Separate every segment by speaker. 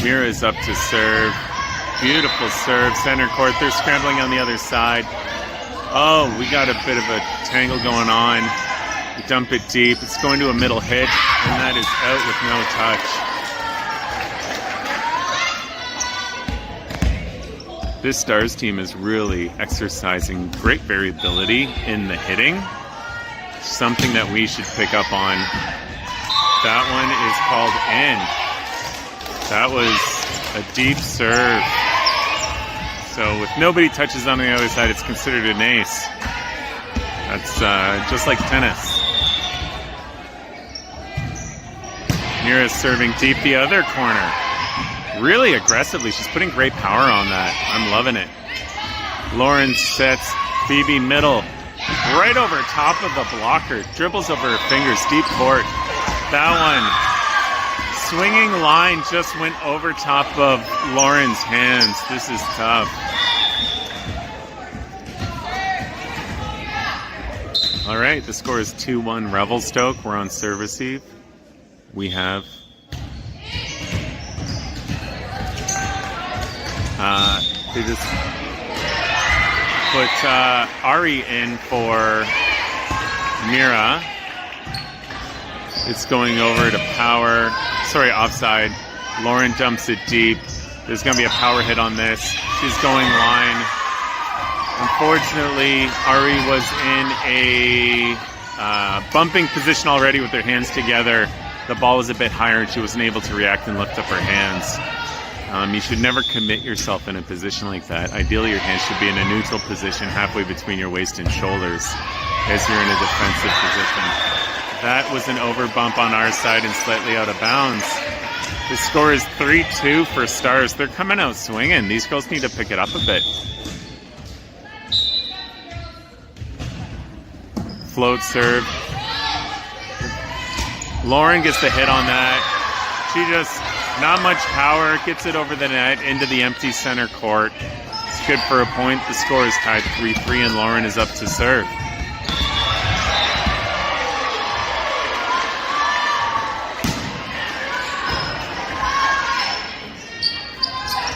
Speaker 1: Mira's up to serve. Beautiful serve, center court. They're scrambling on the other side. Oh, we got a bit of a tangle going on. We dump it deep. It's going to a middle hit, and that is out with no touch. This Stars team is really exercising great variability in the hitting. Something that we should pick up on. That one is called in. That was a deep serve. So with nobody touches on the other side, it's considered an ace. That's just like tennis. Mira's serving deep the other corner. Really aggressively. She's putting great power on that. I'm loving it. Lauren sets Phoebe middle. Right over top of the blocker. Dribbles over her fingers. Deep court. That one. Swinging line just went over top of Lauren's hands. This is tough. All right, the score is 2-1 Revelstoke. We're on serve receive. We have they just put Ari in for Mira. It's going over to power. Sorry, offside. Lauren dumps it deep. There's going to be a power hit on this. She's going line. Unfortunately, Ari was in a bumping position already with her hands together. The ball was a bit higher and she wasn't able to react and lift up her hands. You should never commit yourself in a position like that. Ideally, your hands should be in a neutral position halfway between your waist and shoulders as you're in a defensive position. That was an overbump on our side and slightly out of bounds. The score is 3-2 for Stars. They're coming out swinging. These girls need to pick it up a bit. Float serve. Lauren gets the hit on that. She just, not much power, gets it over the net into the empty center court. It's good for a point. The score is tied 3-3 and Lauren is up to serve.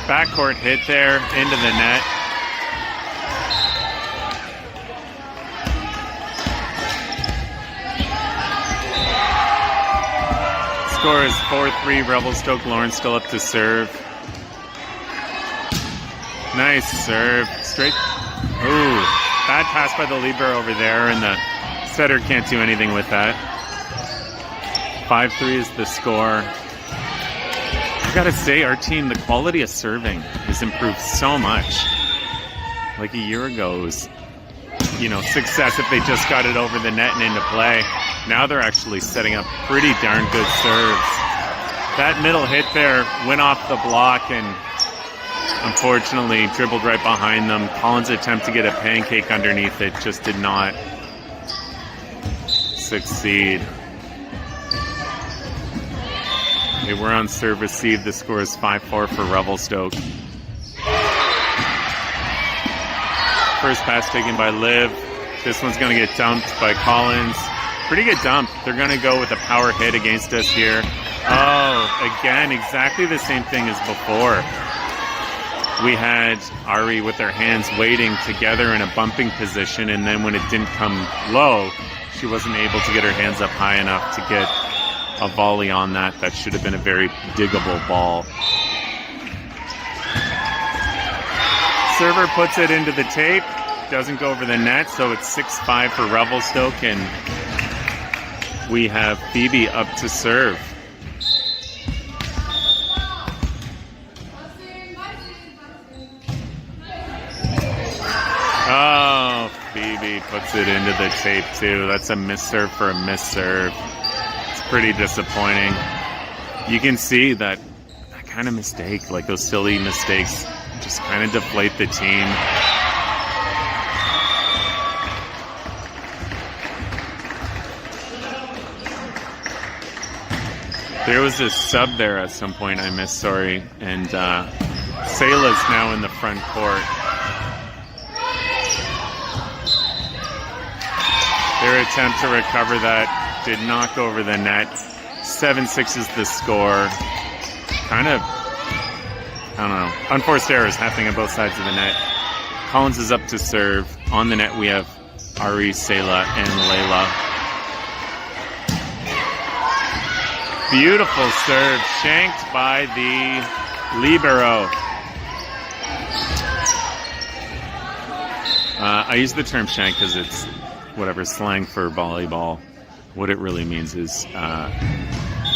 Speaker 1: Backcourt hit there into the net. Score is 4-3 Revelstoke. Lauren still up to serve. Nice serve. Straight. Ooh, bad pass by the libero over there, and the setter can't do anything with that. 5-3 is the score. I gotta say, our team, the quality of serving has improved so much. Like a year ago, it was, success if they just got it over the net and into play. Now they're actually setting up pretty darn good serves. That middle hit there went off the block and unfortunately dribbled right behind them. Collins' attempt to get a pancake underneath it just did not succeed. They were on serve receive. The score is 5-4 for Revelstoke. First pass taken by Liv. This one's going to get dumped by Collins. Pretty good dump. They're going to go with a power hit against us here. Oh, again, exactly the same thing as before. We had Ari with her hands waiting together in a bumping position, and then when it didn't come low, she wasn't able to get her hands up high enough to get a volley on that. That should have been a very diggable ball. Server puts it into the tape. Doesn't go over the net, so it's 6-5 for Revelstoke, and we have Phoebe up to serve. Oh, Phoebe puts it into the tape too. That's a misserve for a misserve. It's pretty disappointing. You can see that kind of mistake, like those silly mistakes, just kind of deflate the team. There was a sub there at some point I missed, sorry, and Sayla's now in the front court. Their attempt to recover that did not go over the net. 7-6 is the score. Kind of I don't know. Unforced errors happening on both sides of the net. Collins is up to serve. On the net we have Ari, Sayla, and Layla. Beautiful serve, shanked by the libero. I use the term shank because it's whatever slang for volleyball. What it really means is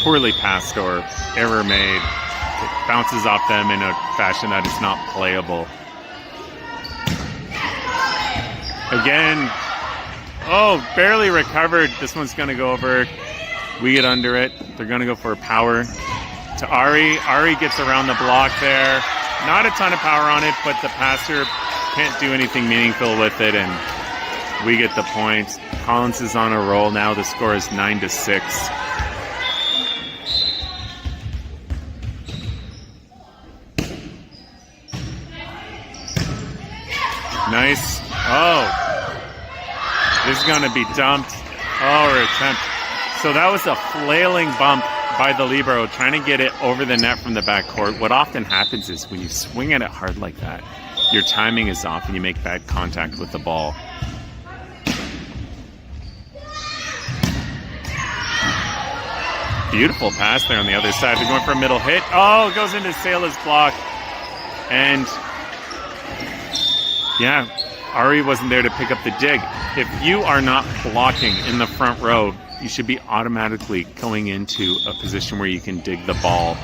Speaker 1: poorly passed or error made. It bounces off them in a fashion that is not playable. Again, oh, barely recovered. This one's going to go over. We get under it. They're going to go for a power to Ari. Ari gets around the block there. Not a ton of power on it, but the passer can't do anything meaningful with it, and we get the point. Collins is on a roll now. The score is 9-6. Nice. Oh. This is going to be dumped. Oh, or attempt. So that was a flailing bump by the libero, trying to get it over the net from the backcourt. What often happens is when you swing at it hard like that, your timing is off and you make bad contact with the ball. Beautiful pass there on the other side. They're going for a middle hit. Oh, it goes into Sayla's block. And yeah, Ari wasn't there to pick up the dig. If you are not blocking in the front row, you should be automatically going into a position where you can dig the ball.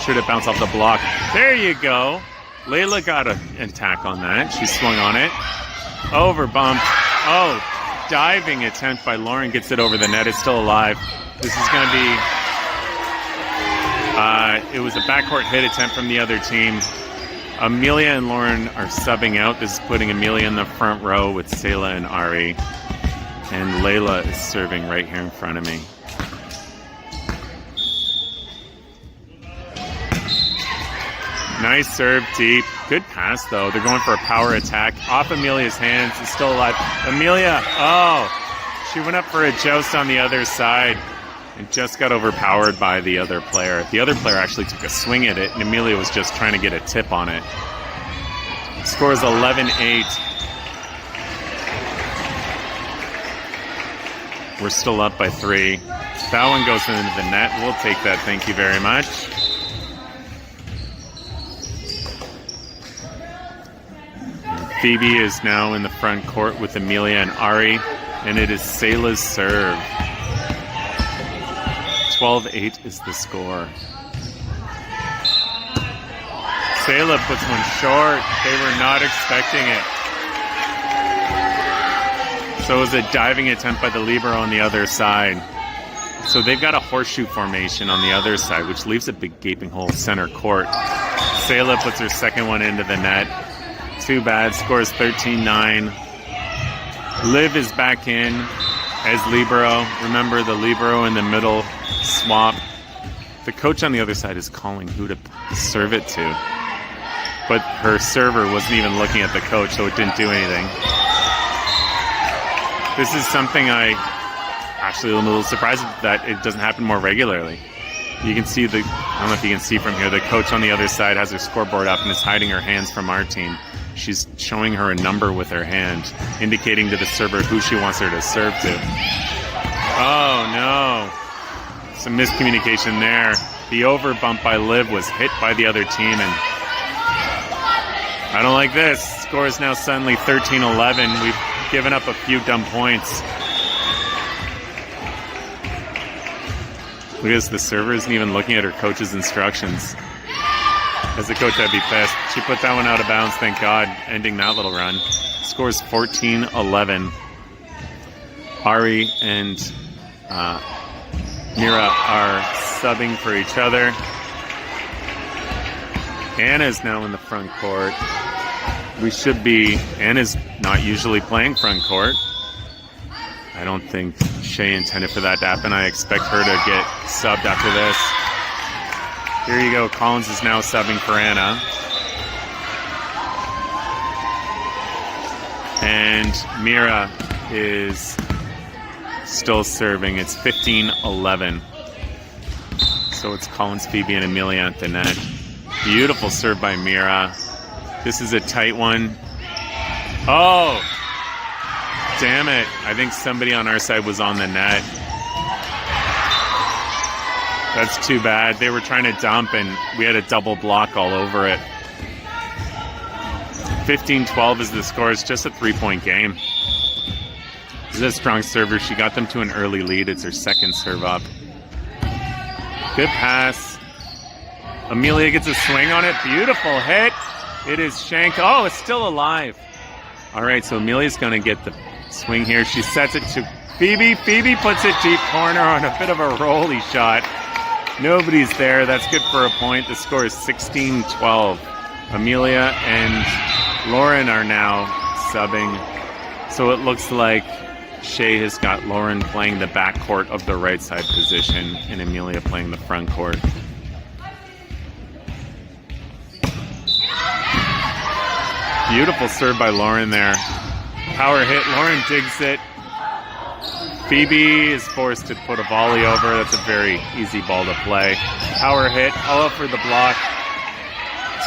Speaker 1: Should have bounced off the block. There you go. Layla got an attack on that. She swung on it. Over bumped. Oh, diving attempt by Lauren gets it over the net. It's still alive. This is going to be... it was a backcourt hit attempt from the other team. Amelia and Lauren are subbing out. This is putting Amelia in the front row with Sayla and Ari. And Layla is serving right here in front of me. Nice serve deep. Good pass, though. They're going for a power attack. Off Amelia's hands. It's still alive. Amelia, oh, she went up for a joust on the other side and just got overpowered by the other player. The other player actually took a swing at it, and Amelia was just trying to get a tip on it. Score is 11-8. We're still up by 3. That one goes into the net. We'll take that. Thank you very much. Phoebe is now in the front court with Amelia and Ari, and it is Sayla's serve. 12-8 is the score. Sayla puts one short. They were not expecting it. So it was a diving attempt by the libero on the other side. So they've got a horseshoe formation on the other side, which leaves a big gaping hole center court. Sayla puts her second one into the net. Too bad. Scores 13-9. Liv is back in as libero. Remember, the libero in the middle swap. The coach on the other side is calling who to serve it to. But her server wasn't even looking at the coach, so it didn't do anything. This is something I actually am a little surprised that it doesn't happen more regularly. You can see I don't know if you can see from here, the coach on the other side has her scoreboard up and is hiding her hands from our team. She's showing her a number with her hand, indicating to the server who she wants her to serve to. Oh, no. Some miscommunication there. The over bump by Liv was hit by the other team, and I don't like this. Score is now suddenly 13-11. We've given up a few dumb points. Look at this. The server isn't even looking at her coach's instructions. As the coach, I'd be pissed. She put that one out of bounds, thank God, ending that little run. Scores 14-11. Ari and Mira are subbing for each other. Anna's now in the front court. Anna's not usually playing front court. I don't think Shay intended for that to happen. I expect her to get subbed after this. Here you go. Collins is now subbing for Anna. And Mira is still serving. It's 15-11. So it's Collins, Phoebe, and Amelia at the net. Beautiful serve by Mira. This is a tight one. Oh! Damn it. I think somebody on our side was on the net. That's too bad. They were trying to dump, and we had a double block all over it. 15-12 is the score. It's just a 3-point game. This is a strong server. She got them to an early lead. It's her second serve up. Good pass. Amelia gets a swing on it. Beautiful hit. It is shanked. Oh, it's still alive. All right, so Amelia's going to get the swing here. She sets it to Phoebe. Phoebe puts it deep corner on a bit of a rolly shot. Nobody's there. That's good for a point. The score is 16-12. Amelia and Lauren are now subbing. So it looks like Shea has got Lauren playing the back court of the right side position and Amelia playing the front court. Beautiful serve by Lauren there. Power hit. Lauren digs it. Phoebe is forced to put a volley over. That's a very easy ball to play. Power hit. Ella for the block.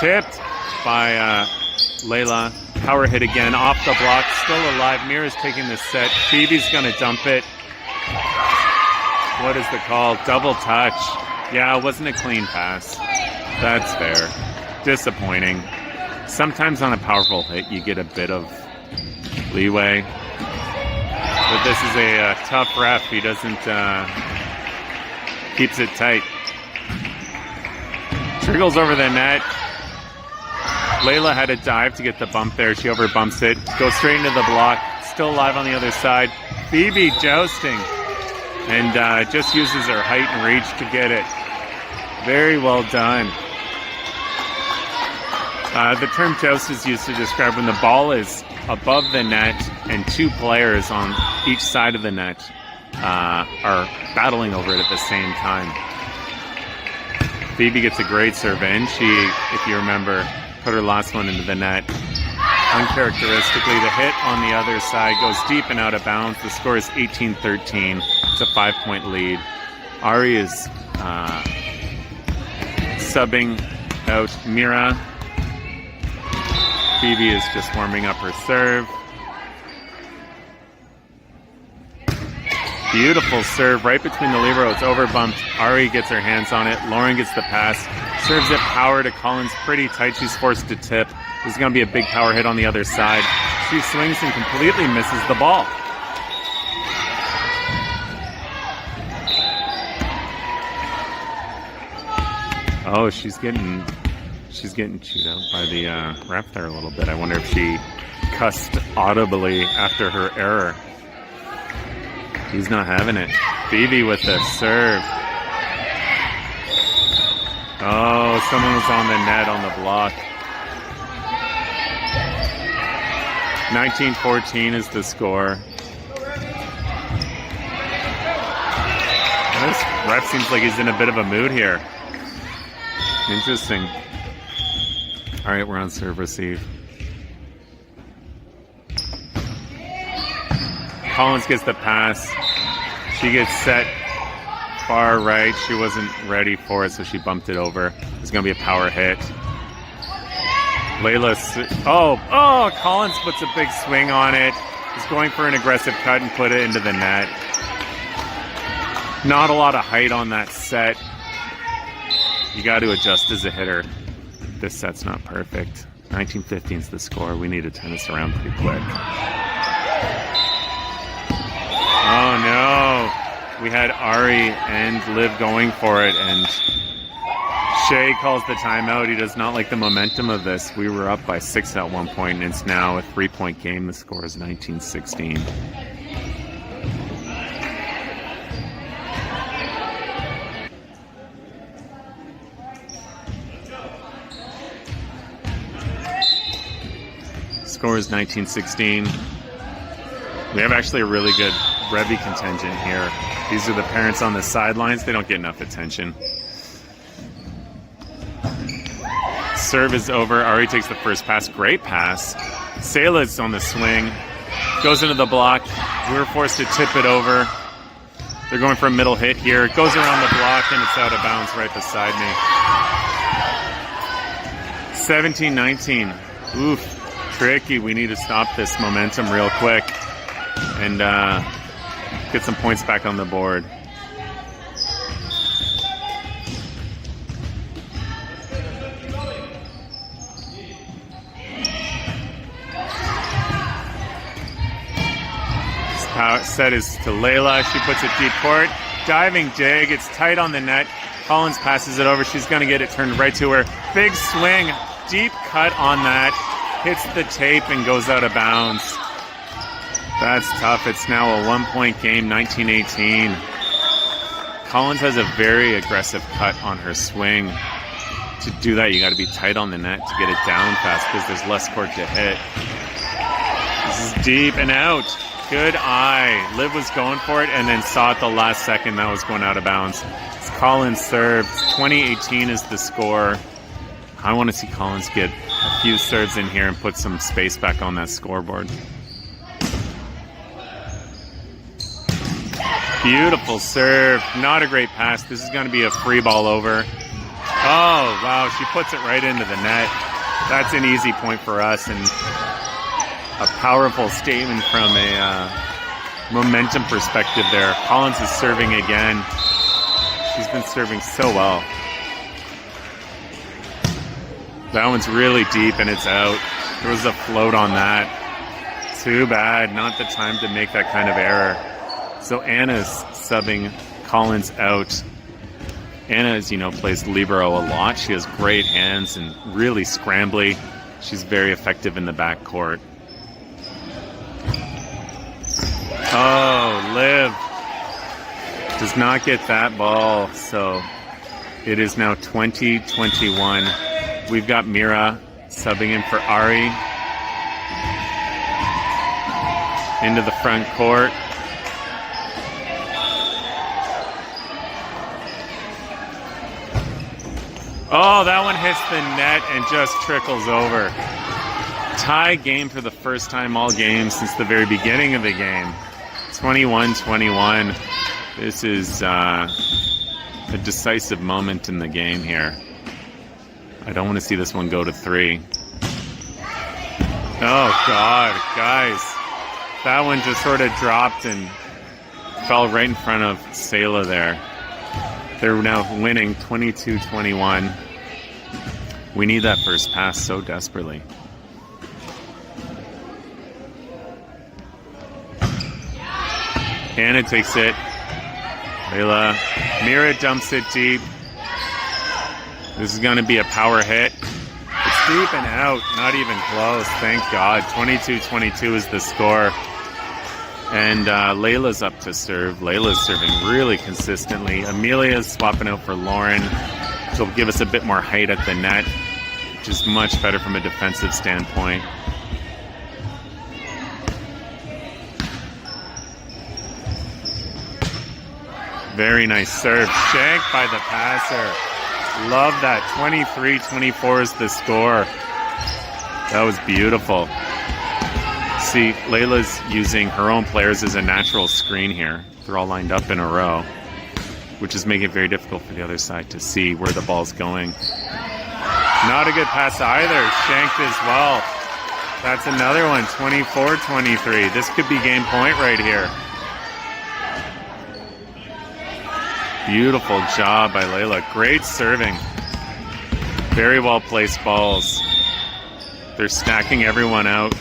Speaker 1: Tipped by Layla. Power hit again. Off the block. Still alive. Mira's taking the set. Phoebe's going to dump it. What is the call? Double touch. Yeah, it wasn't a clean pass. That's fair. Disappointing. Sometimes on a powerful hit, you get a bit of leeway. But this is a tough ref. He doesn't, keeps it tight. Triggles over the net. Layla had a dive to get the bump there. She overbumps it. Goes straight into the block. Still alive on the other side. Phoebe jousting. And just uses her height and reach to get it. Very well done. The term joust is used to describe when the ball is above the net and two players on each side of the net are battling over it at the same time. Phoebe gets a great serve in. She, if you remember, put her last one into the net. Uncharacteristically, the hit on the other side goes deep and out of bounds. The score is 18-13. It's a 5-point lead. Ari is subbing out Mira. Phoebe is just warming up her serve. Beautiful serve right between the libero. It's overbumped. Ari gets her hands on it. Lauren gets the pass. Serves it power to Collins. Pretty tight. She's forced to tip. This is going to be a big power hit on the other side. She swings and completely misses the ball. Oh, she's getting chewed out by the ref there a little bit. I wonder if she cussed audibly after her error. He's not having it. Phoebe with the serve. Oh, someone was on the net on the block. 19-14 is the score. This ref seems like he's in a bit of a mood here. Interesting. All right, we're on serve receive. Collins gets the pass. She gets set far right. She wasn't ready for it, so she bumped it over. It's going to be a power hit. Layla, Collins puts a big swing on it. He's going for an aggressive cut and put it into the net. Not a lot of height on that set. You got to adjust as a hitter. This set's not perfect. 19-15 is the score. We need to turn this around pretty quick. Oh no. We had Ari and Liv going for it, and Shea calls the timeout. He does not like the momentum of this. We were up by 6 at one point, and it's now a 3-point game. The score is 19-16. Score is 19-16. We have actually a really good Revy contingent here. These are the parents on the sidelines. They don't get enough attention. Serve is over. Ari takes the first pass. Great pass. Sayla's on the swing. Goes into the block. We were forced to tip it over. They're going for a middle hit here. It goes around the block and it's out of bounds right beside me. 17-19. Oof, tricky. We need to stop this momentum real quick and get some points back on the board. Set is to Layla. She puts it deep court. Diving dig. It's tight on the net. Collins passes it over. She's going to get it turned right to her. Big swing. Deep cut on that. Hits the tape and goes out of bounds. That's tough. It's now a 1-point game, 19-18. Collins has a very aggressive cut on her swing. To do that, you got to be tight on the net to get it down fast because there's less court to hit. This is deep and out. Good eye. Liv was going for it and then saw it the last second. That was going out of bounds. It's Collins served. 20-18 is the score. I want to see Collins get a few serves in here and put some space back on that scoreboard. Beautiful serve. Not a great pass. This is going to be a free ball over. Oh, wow. She puts it right into the net. That's an easy point for us and a powerful statement from a momentum perspective there. Collins is serving again. She's been serving so well. That one's really deep and it's out. There was a float on that. Too bad. Not the time to make that kind of error. So Anna's subbing Collins out. Anna, as you know, plays libero a lot. She has great hands and really scrambly. She's very effective in the backcourt. Oh, Liv does not get that ball. So it is now 20-21. We've got Mira subbing in for Ari. Into the front court. Oh, that one hits the net and just trickles over. Tie game for the first time all game since the very beginning of the game. 21-21. This is a decisive moment in the game here. I don't want to see this one go to 3. Oh, God, guys. That one just sort of dropped and fell right in front of Sayla there. They're now winning 22-21. We need that first pass so desperately. Anna takes it. Layla. Mira dumps it deep. This is going to be a power hit. It's deep and out. Not even close. Thank God. 22-22 is the score. And Layla's up to serve. Layla's serving really consistently. Amelia's swapping out for Lauren. She'll give us a bit more height at the net, which is much better from a defensive standpoint. Very nice serve. Shanked by the passer. Love that. 23-24 is the score. That was beautiful. See, Layla's using her own players as a natural screen here. They're all lined up in a row, which is making it very difficult for the other side to see where the ball's going. Not a good pass either. Shanked as well. That's another one. 24-23. This could be game point right here. Beautiful job by Layla. Great serving. Very well placed balls. They're stacking everyone out.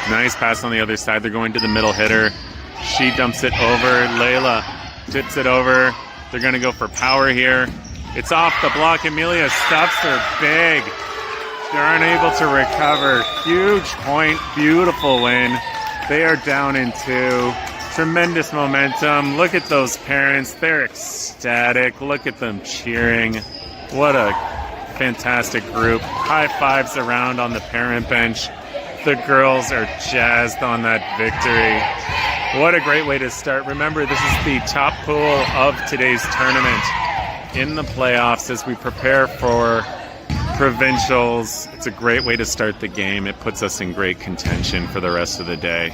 Speaker 1: Nice pass on the other side. They're going to the middle hitter. She dumps it over. Layla tips it over. They're going to go for power here. It's off the block. Amelia stuffs her big. They're unable to recover. Huge point. Beautiful win. They are down in 2. Tremendous momentum. Look at those parents. They're ecstatic. Look at them cheering. What a fantastic group. High fives around on the parent bench. The girls are jazzed on that victory. What a great way to start. Remember, this is the top pool of today's tournament in the playoffs as we prepare for provincials. It's a great way to start the game. It puts us in great contention for the rest of the day.